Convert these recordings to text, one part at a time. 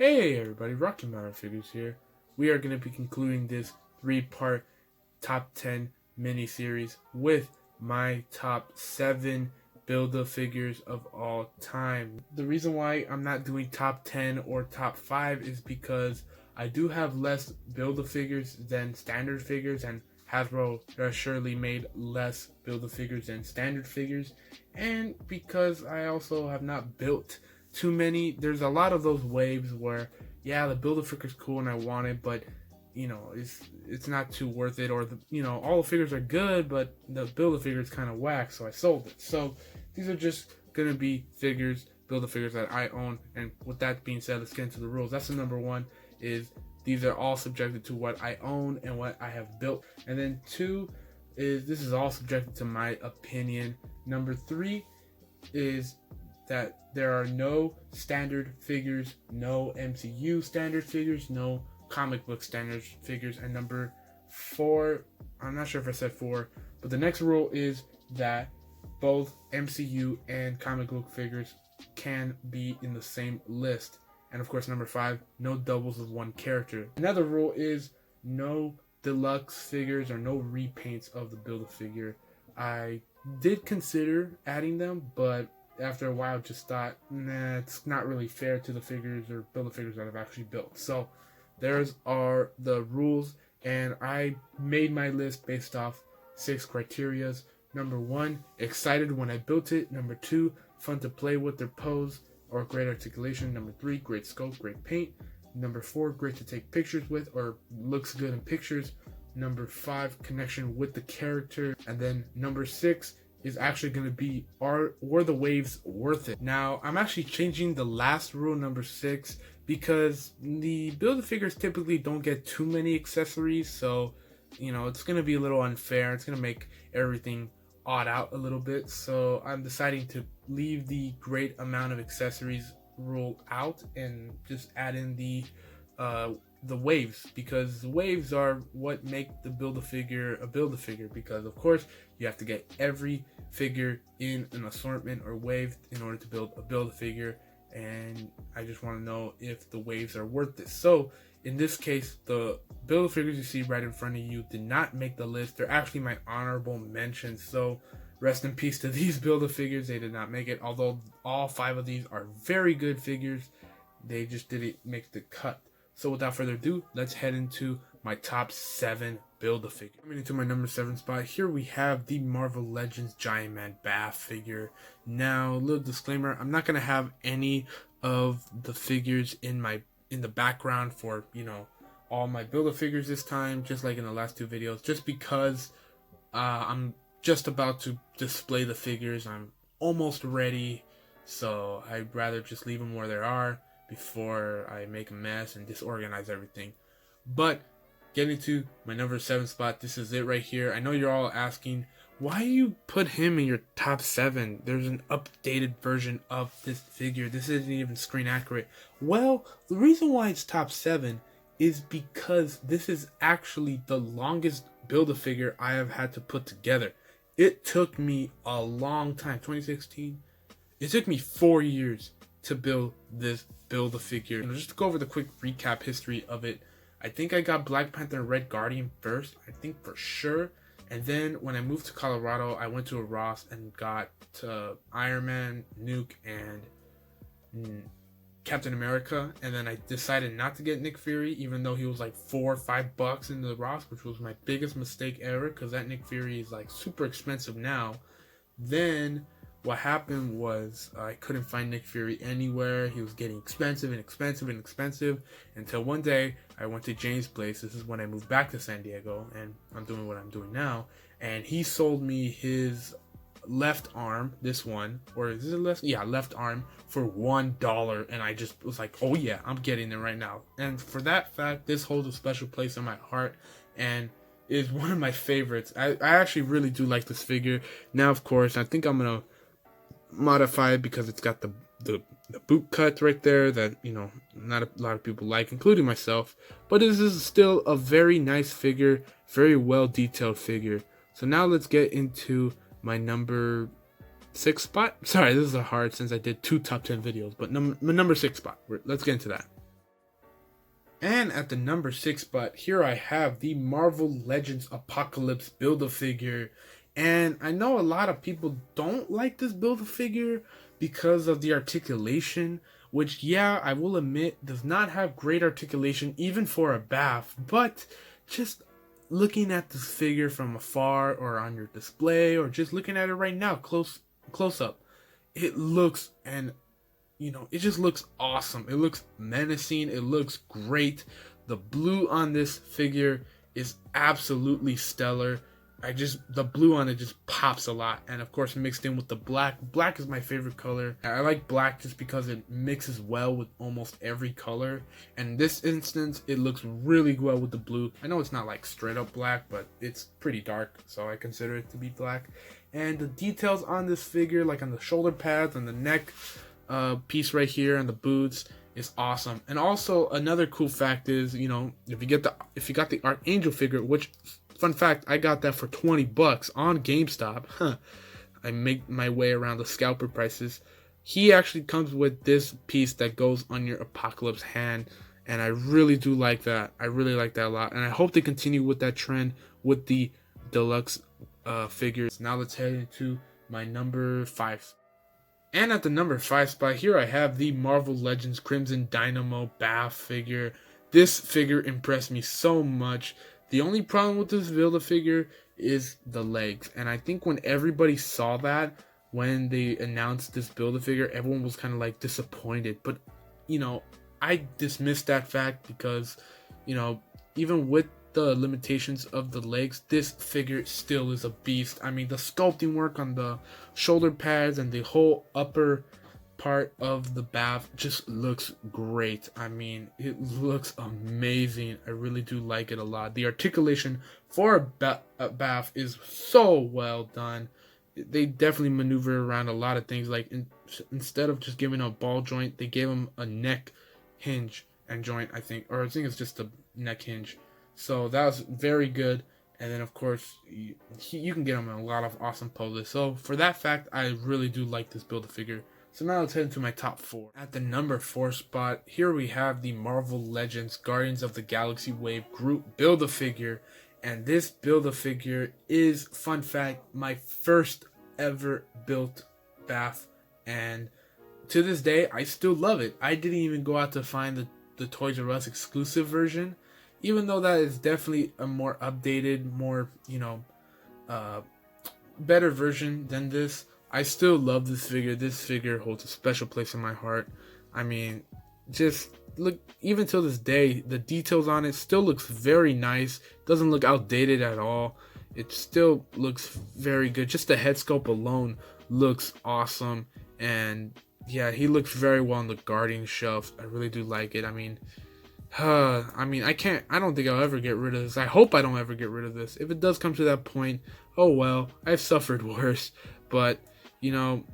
Hey everybody, Rocky Mountain Figures here. We are going to be concluding this 3-part top 10 mini series with my top 7 Build-A-Figures of all time. The reason why I'm not doing top 10 or top 5 is because I do have less Build-A-Figures than standard figures, and Hasbro has surely made less Build-A-Figures than standard figures, and because I also have not built too many. There's a lot of those waves where, yeah, the Build-A-Figure's cool and I want it, but it's not too worth it, or all the figures are good, but the Build-A-Figure is kind of whack, so I sold it. So these are just gonna be Build-A-Figures that I own. And with that being said, let's get into the rules. That's the number one, is these are all subjected to what I own and what I have built. And then 2 is this is all subjected to my opinion. Number 3 is that there are no standard figures, no MCU standard figures, no comic book standard figures. And number 4, I'm not sure if I said 4, but the next rule is that both MCU and comic book figures can be in the same list. And of course, number 5, no doubles of one character. Another rule is no deluxe figures or no repaints of the Build-A-Figure. I did consider adding them, but after a while just thought, nah, it's not really fair to the figures or Build-A-Figures that I've actually built. So there's are the rules, and I made my list based off 6 criterias. Number 1, excited when I built it. Number 2, fun to play with their pose or great articulation. Number 3, great scope, great paint. Number 4, great to take pictures with or looks good in pictures. Number 5, connection with the character. And then number 6 is actually going to be, were the waves worth it? Now, I'm actually changing the last rule, number 6, because the Build-A-Figures typically don't get too many accessories, so, it's going to be a little unfair. It's going to make everything odd out a little bit, so I'm deciding to leave the great amount of accessories rule out and just add in the waves, because the waves are what make the Build-A-Figure a Build-A-Figure, because of course you have to get every figure in an assortment or wave in order to build a Build-A-Figure, and I just want to know if the waves are worth it. So in this case, the Build-A-Figures you see right in front of you did not make the list. They're actually my honorable mentions, so rest in peace to these Build-A-Figures. They did not make it, although all 5 of these are very good figures. They just didn't make the cut. So without further ado, let's head into my top 7 Build-A-Figure. Coming into my number 7 spot, here we have the Marvel Legends Giant Man Bath figure. Now, little disclaimer, I'm not going to have any of the figures in the background for, all my Build-A-Figures this time, just like in the last 2 videos, just because I'm just about to display the figures. I'm almost ready, so I'd rather just leave them where they are before I make a mess and disorganize everything. But getting to my number 7 spot, this is it right here. I know you're all asking, why you put him in your top 7? There's an updated version of this figure. This isn't even screen accurate. Well, the reason why it's top 7 is because this is actually the longest Build-A-Figure I have had to put together. It took me a long time, 2016. It took me 4 years to build this Build-A-Figure. And just to go over the quick recap history of it, I think I got Black Panther and Red Guardian first, I think for sure. And then when I moved to Colorado, I went to a Ross and got Iron Man, Nuke, and Captain America. And then I decided not to get Nick Fury, even though he was like $4 or $5 in the Ross, which was my biggest mistake ever, because that Nick Fury is like super expensive now. Then what happened was I couldn't find Nick Fury anywhere. He was getting expensive and expensive and expensive, until one day I went to James' place. This is when I moved back to San Diego, and I'm doing what I'm doing now. And he sold me his left arm, this one, or is it left? Yeah, left arm, for $1. And I just was like, oh yeah, I'm getting it right now. And for that fact, this holds a special place in my heart, and is one of my favorites. I actually really do like this figure. Now, of course, I think I'm gonna modify it because it's got the boot cut right there that not a lot of people like, including myself, but this is still a very nice figure, very well detailed figure. So now let's get into my number 6 spot. Sorry, this is hard since I did 2 top 10 videos, but my number 6 spot, let's get into that. And at the number 6 spot, here I have the Marvel Legends Apocalypse Build-A-Figure. And I know a lot of people don't like this Build-A-Figure because of the articulation, which, yeah, I will admit, does not have great articulation even for a BAF. But just looking at this figure from afar or on your display or just looking at it right now, close up, it looks and it just looks awesome. It looks menacing. It looks great. The blue on this figure is absolutely stellar. The blue on it just pops a lot. And of course, mixed in with the black. Black is my favorite color. I like black just because it mixes well with almost every color. And in this instance, it looks really well with the blue. I know it's not like straight up black, but it's pretty dark, so I consider it to be black. And the details on this figure, like on the shoulder pads and the neck piece right here and the boots, is awesome. And also another cool fact is, if you got the Archangel figure, which, fun fact, I got that for $20 on GameStop. I make my way around the scalper prices. He actually comes with this piece that goes on your Apocalypse hand, and I really do like that. I really like that a lot, and I hope they continue with that trend with the deluxe figures. Now let's head into my number 5. And at the number 5 spot, here I have the Marvel Legends Crimson Dynamo BAF figure. This figure impressed me so much. The only problem with this Build-A-Figure is the legs. And I think when everybody saw that, when they announced this Build-A-Figure, everyone was kind of like disappointed. But, I dismissed that fact because, even with the limitations of the legs, this figure still is a beast. I mean, the sculpting work on the shoulder pads and the whole upper part of the BAF just looks great. I mean, it looks amazing. I really do like it a lot. The articulation for a BAF is so well done. They definitely maneuver around a lot of things. Like instead of just giving a ball joint, they gave him a neck hinge and joint, I think it's just a neck hinge. So that was very good. And then, of course, you can get him in a lot of awesome poses. So for that fact, I really do like this Build-A-Figure. So now let's head into my top 4. At the number 4 spot, here we have the Marvel Legends Guardians of the Galaxy Wave Groot Build-A-Figure. And this Build-A-Figure is, fun fact, my first ever built BAF. And to this day, I still love it. I didn't even go out to find the Toys R Us exclusive version. Even though that is definitely a more updated, more, better version than this, I still love this figure. This figure holds a special place in my heart. I mean, just look, even till this day, the details on it still looks very nice. Doesn't look outdated at all. It still looks very good. Just the head sculpt alone looks awesome. And yeah, he looks very well on the Guardian shelf. I really do like it. I don't think I'll ever get rid of this. I hope I don't ever get rid of this. If it does come to that point, oh well, I've suffered worse. But,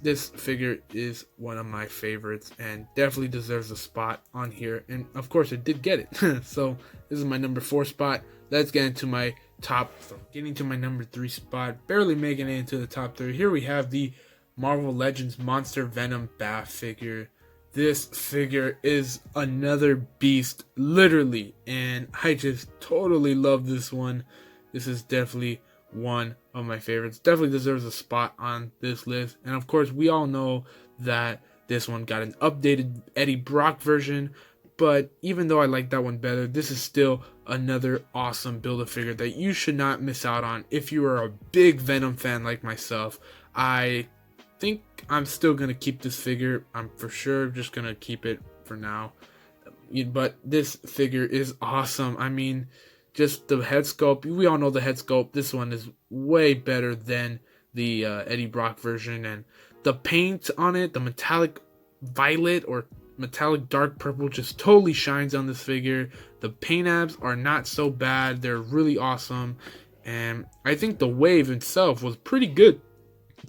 this figure is one of my favorites and definitely deserves a spot on here. And of course, it did get it. So this is my number 4 spot. Let's get into my top 3. Getting to my number 3 spot, barely making it into the top 3. Here we have the Marvel Legends Monster Venom BAF figure. This figure is another beast, literally, and I just totally love this one. This is definitely one of my favorites. Definitely deserves a spot on this list. And of course, we all know that this one got an updated Eddie Brock version, but even though I like that one better, this is still another awesome Build-A-Figure that you should not miss out on if you are a big Venom fan like myself. I think I'm still gonna keep this figure. I'm for sure just gonna keep it for now, but this figure is awesome. I mean, just the head sculpt, we all know the head sculpt. This one is way better than the Eddie Brock version, and the paint on it, the metallic violet or metallic dark purple, just totally shines on this figure. The paint apps are not so bad. They're really awesome, and I think the wave itself was pretty good.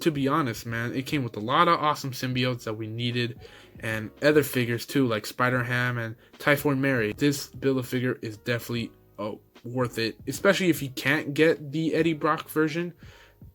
To be honest, man, it came with a lot of awesome symbiotes that we needed, and other figures too, like Spider-Ham and Typhoid Mary. This Build-A-Figure is definitely worth it, especially if you can't get the Eddie Brock version.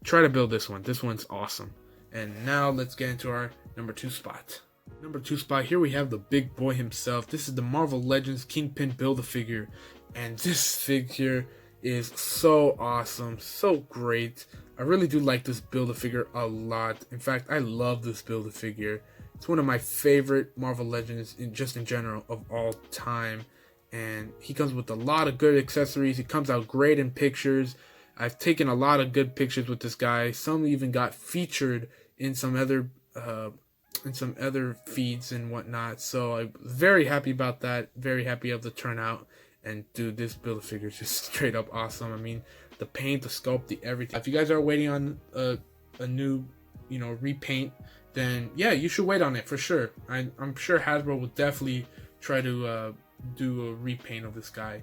Try to build this one. This one's awesome. And now let's get into our number 2 spot. Number 2 spot, here we have the big boy himself. This is the Marvel Legends Kingpin Build-A-Figure, and this figure is so awesome, so great. I really do like this Build-A-Figure a lot. In fact, I love this Build-A-Figure. It's one of my favorite Marvel Legends in general of all time, and he comes with a lot of good accessories. He comes out great in pictures. I've taken a lot of good pictures with this guy. Some even got featured in some other feeds and whatnot. So I'm very happy about that. Very happy of the turnout. And dude, this Build-A-Figure is just straight up awesome. I mean, the paint, the sculpt, the everything. If you guys are waiting on a new, repaint, then yeah, you should wait on it for sure. I'm sure Hasbro will definitely try to do a repaint of this guy,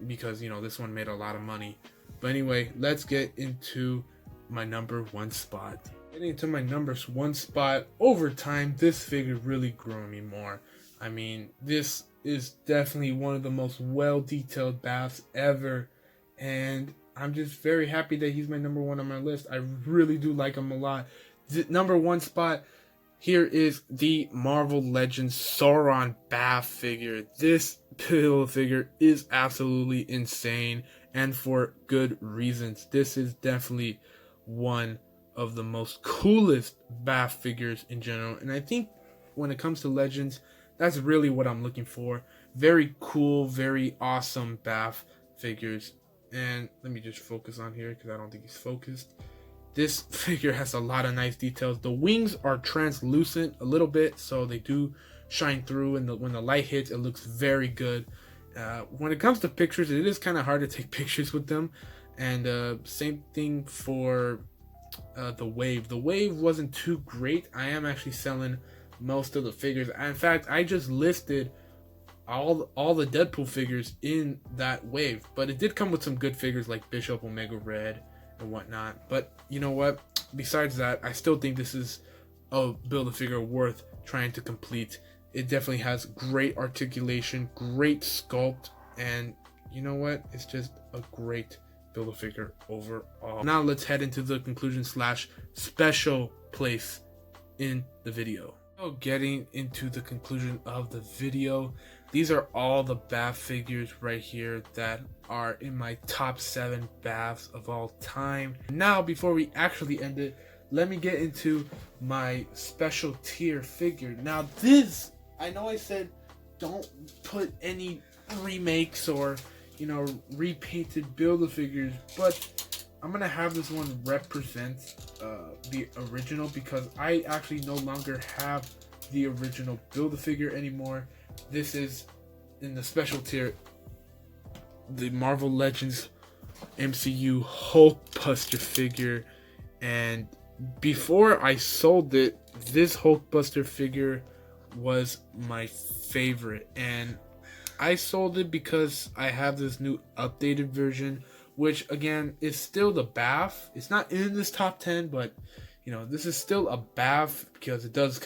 because this one made a lot of money. But anyway, let's get into my number 1 spot. Getting into my number 1 spot, over time, this figure really grew on me more. I mean, this is definitely one of the most well-detailed BAFs ever, and I'm just very happy that he's my number 1 on my list. I really do like him a lot. The number 1 spot, here is the Marvel Legends Sauron BAF figure. This Build-A-Figure is absolutely insane, and for good reasons. This is definitely one of the most coolest BAF figures in general, and I think when it comes to Legends, that's really what I'm looking for. Very cool, very awesome BAF figures. And let me just focus on here, because I don't think he's focused. This figure has a lot of nice details. The wings are translucent a little bit, so they do shine through, and when the light hits, it looks very good. When it comes to pictures, it is kind of hard to take pictures with them. And same thing for the Wave. The Wave wasn't too great. I am actually selling most of the figures. In fact, I just listed all the Deadpool figures in that Wave, but it did come with some good figures like Bishop, Omega Red, and whatnot. But you know what? Besides that, I still think this is a Build-A-Figure worth trying to complete. It definitely has great articulation, great sculpt, and you know what? It's just a great Build-A-Figure overall. Now let's head into the conclusion / special place in the video. So getting into the conclusion of the video, these are all the BAF figures right here that are in my top 7 BAFs of all time. Now, before we actually end it, let me get into my special tier figure. Now this, I know I said don't put any remakes or repainted Build-A-Figures, but I'm gonna have this one represent the original, because I actually no longer have the original Build-A-Figure anymore. This is in the special tier, the Marvel Legends MCU Hulkbuster figure. And before I sold it, this Hulkbuster figure was my favorite, and I sold it because I have this new updated version, which again is still the BAF. It's not in this top 10, but this is still a BAF, because it does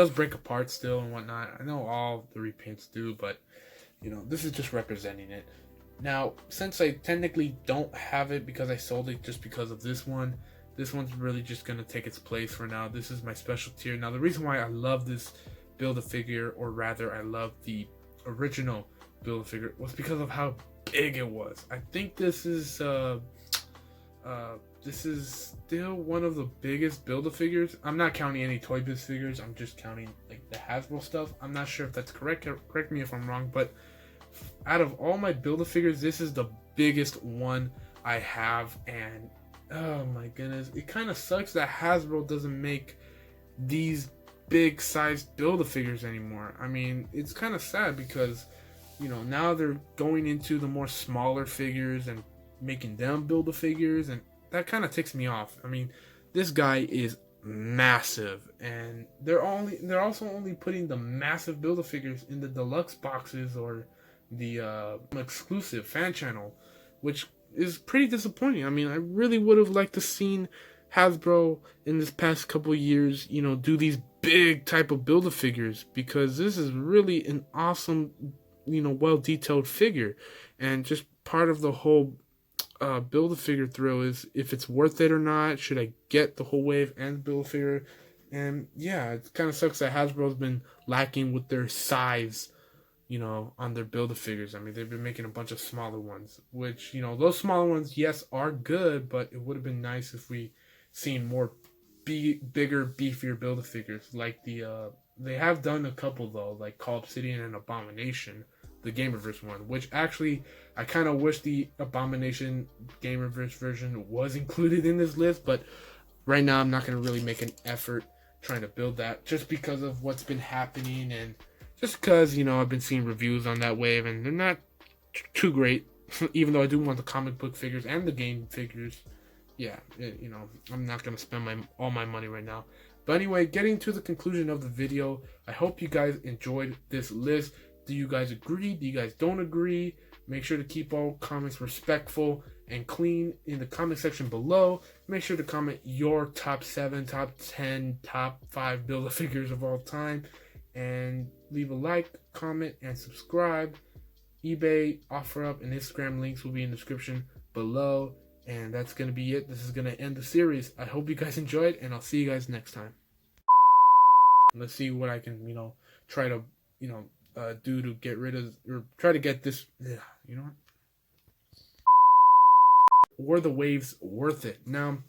break apart still and whatnot. I know all the repaints do, but this is just representing it. Now, since I technically don't have it because I sold it just because of this one's really just gonna take its place for now. This is my special tier. Now, the reason why I love this Build-A-Figure, or rather I love the original Build-A-Figure, was because of how big it was. I think this is still one of the biggest Build-A-Figures. I'm not counting any Toy Biz figures. I'm just counting like the Hasbro stuff. I'm not sure if that's correct. Correct me if I'm wrong, but out of all my Build-A-Figures, this is the biggest one I have. And oh my goodness, it kind of sucks that Hasbro doesn't make these big sized Build-A-Figures anymore. I mean, it's kind of sad, because now they're going into the more smaller figures and making them Build-A-Figures, and that kind of ticks me off. I mean, this guy is massive, and they're also only putting the massive Build-A-Figures in the deluxe boxes or the exclusive fan channel, which is pretty disappointing. I mean, I really would have liked to seen Hasbro in this past couple years, do these big type of Build-A-Figures, because this is really an awesome, well detailed figure. And just part of the whole Build-A-Figure thrill is if it's worth it or not. Should I get the whole Wave and Build-A-Figure? And yeah, it kind of sucks that Hasbro's been lacking with their size, on their Build-A-Figures. I mean, they've been making a bunch of smaller ones, which, those smaller ones, yes, are good, but it would have been nice if we seen more bigger, beefier Build-A-Figures. Like they have done a couple though, like Call Obsidian and Abomination, the Gamerverse one, which actually I kind of wish the Abomination Gamerverse version was included in this list, but right now I'm not going to really make an effort trying to build that just because of what's been happening and just because, I've been seeing reviews on that wave and they're not too great, even though I do want the comic book figures and the game figures. Yeah, I'm not going to spend all my money right now. But anyway, getting to the conclusion of the video, I hope you guys enjoyed this list. Do you guys agree? Do you guys don't agree? Make sure to keep all comments respectful and clean in the comment section below. Make sure to comment your top 7, top 10, top 5 Build-A-Figures of all time. And leave a like, comment, and subscribe. eBay, OfferUp, and Instagram links will be in the description below. And that's going to be it. This is going to end the series. I hope you guys enjoyed, and I'll see you guys next time. Let's see what I can, try to, do to get rid of, or try to get this, what? Were the waves worth it? Now,